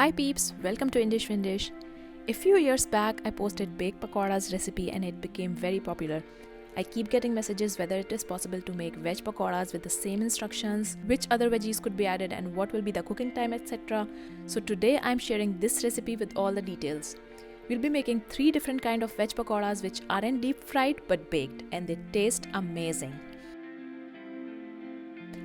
Hi peeps, welcome to indisch.windisch. A few years back, I posted baked pakoras recipe and it became very popular. I keep getting messages whether it is possible to make veg pakoras with the same instructions, which other veggies could be added and what will be the cooking time, etc. So today I'm sharing this recipe with all the details. We'll be making 3 different kind of veg pakoras which aren't deep fried but baked, and they taste amazing.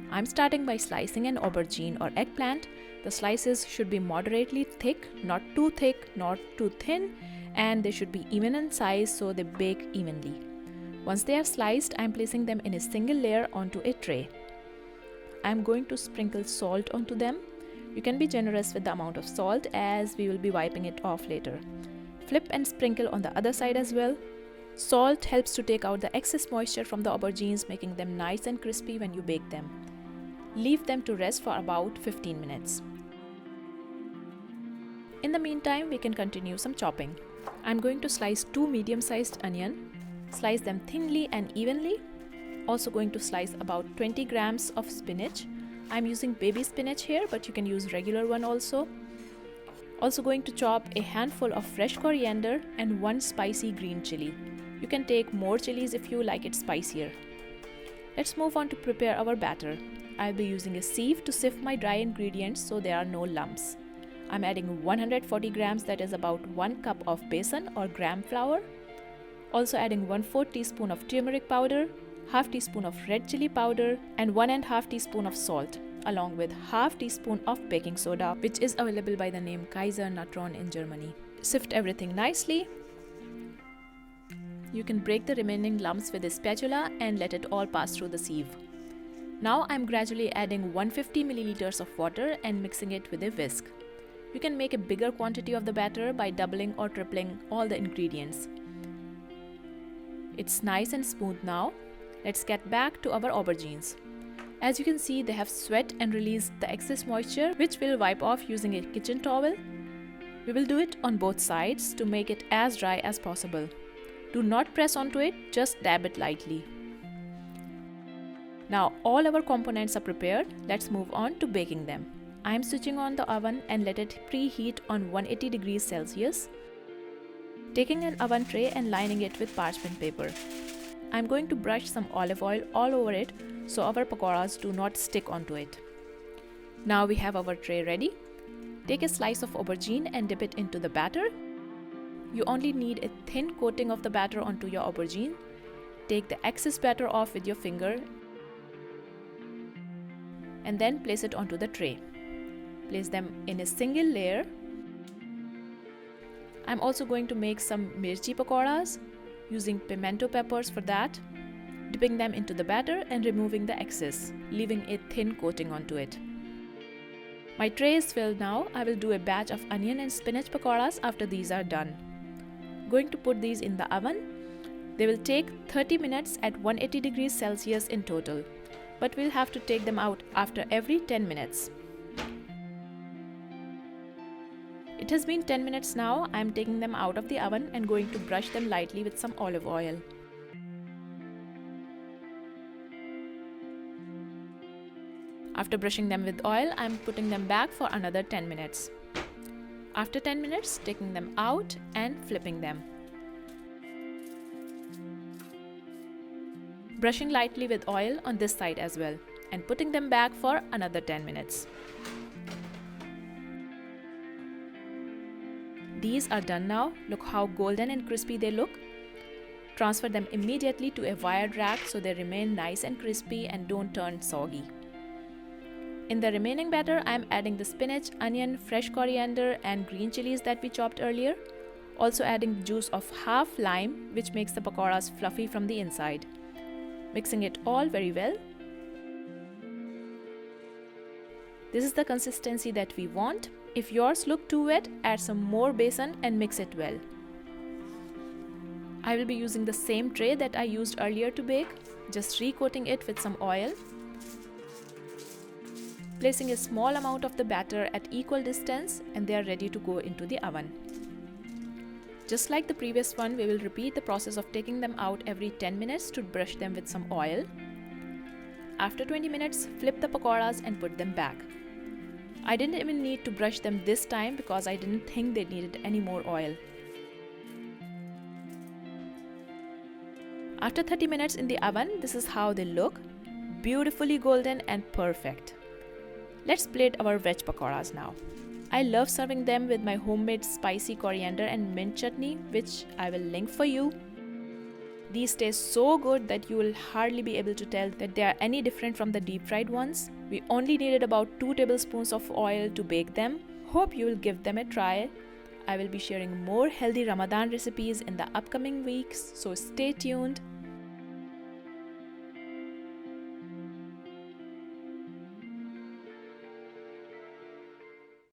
I'm starting by slicing an aubergine or eggplant. The slices should be moderately thick, not too thick, not too thin, and they should be even in size so they bake evenly. Once they are sliced, I'm placing them in a single layer onto a tray. I'm going to sprinkle salt onto them. You can be generous with the amount of salt as we will be wiping it off later. Flip and sprinkle on the other side as well. Salt helps to take out the excess moisture from the aubergines, making them nice and crispy when you bake them. Leave them to rest for about 15 minutes. In the meantime, we can continue some chopping. I'm going to slice 2 medium-sized onions. Slice them thinly and evenly. Also going to slice about 20 grams of spinach. I'm using baby spinach here, but you can use regular one also. Also going to chop a handful of fresh coriander and 1 spicy green chili. You can take more chilies if you like it spicier. Let's move on to prepare our batter. I'll be using a sieve to sift my dry ingredients so there are no lumps. I'm adding 140 grams, that is about 1 cup of besan or gram flour. Also adding 1/4 teaspoon of turmeric powder, half teaspoon of red chili powder and 1/2 teaspoon of salt, along with half teaspoon of baking soda, which is available by the name Kaiser Natron in Germany. Sift everything nicely. You can break the remaining lumps with a spatula and let it all pass through the sieve. Now I'm gradually adding 150 milliliters of water and mixing it with a whisk. You can make a bigger quantity of the batter by doubling or tripling all the ingredients. It's nice and smooth now. Let's get back to our aubergines. As you can see, they have sweat and released the excess moisture, which we'll wipe off using a kitchen towel. We will do it on both sides to make it as dry as possible. Do not press onto it, just dab it lightly. Now all our components are prepared. Let's move on to baking them. I'm switching on the oven and let it preheat on 180 degrees Celsius. Taking an oven tray and lining it with parchment paper. I'm going to brush some olive oil all over it so our pakoras do not stick onto it. Now we have our tray ready. Take a slice of aubergine and dip it into the batter. You only need a thin coating of the batter onto your aubergine. Take the excess batter off with your finger and then place it onto the tray. Place them in a single layer. I'm also going to make some mirchi pakoras using pimento peppers for that, dipping them into the batter and removing the excess, leaving a thin coating onto it. My tray is filled now. I will do a batch of onion and spinach pakoras after these are done. Going to put these in the oven. They will take 30 minutes at 180 degrees Celsius in total, but we'll have to take them out after every 10 minutes. It has been 10 minutes now. I'm taking them out of the oven and going to brush them lightly with some olive oil. After brushing them with oil, I'm putting them back for another 10 minutes. After 10 minutes, taking them out and flipping them. Brushing lightly with oil on this side as well and putting them back for another 10 minutes. These are done now. Look how golden and crispy they look. Transfer them immediately to a wired rack so they remain nice and crispy and don't turn soggy. In the remaining batter, I'm adding the spinach, onion, fresh coriander and green chilies that we chopped earlier. Also adding the juice of half lime, which makes the pakoras fluffy from the inside. Mixing it all very well. This is the consistency that we want. If yours look too wet, add some more besan and mix it well. I will be using the same tray that I used earlier to bake, just recoating it with some oil. Placing a small amount of the batter at equal distance and they are ready to go into the oven. Just like the previous one, we will repeat the process of taking them out every 10 minutes to brush them with some oil. After 20 minutes, flip the pakoras and put them back. I didn't even need to brush them this time because I didn't think they needed any more oil. After 30 minutes in the oven, this is how they look. Beautifully golden and perfect. Let's plate our veg pakoras now. I love serving them with my homemade spicy coriander and mint chutney, which I will link for you. These taste so good that you will hardly be able to tell that they are any different from the deep fried ones. We only needed about 2 tablespoons of oil to bake them. Hope you will give them a try. I will be sharing more healthy Ramadan recipes in the upcoming weeks, so stay tuned.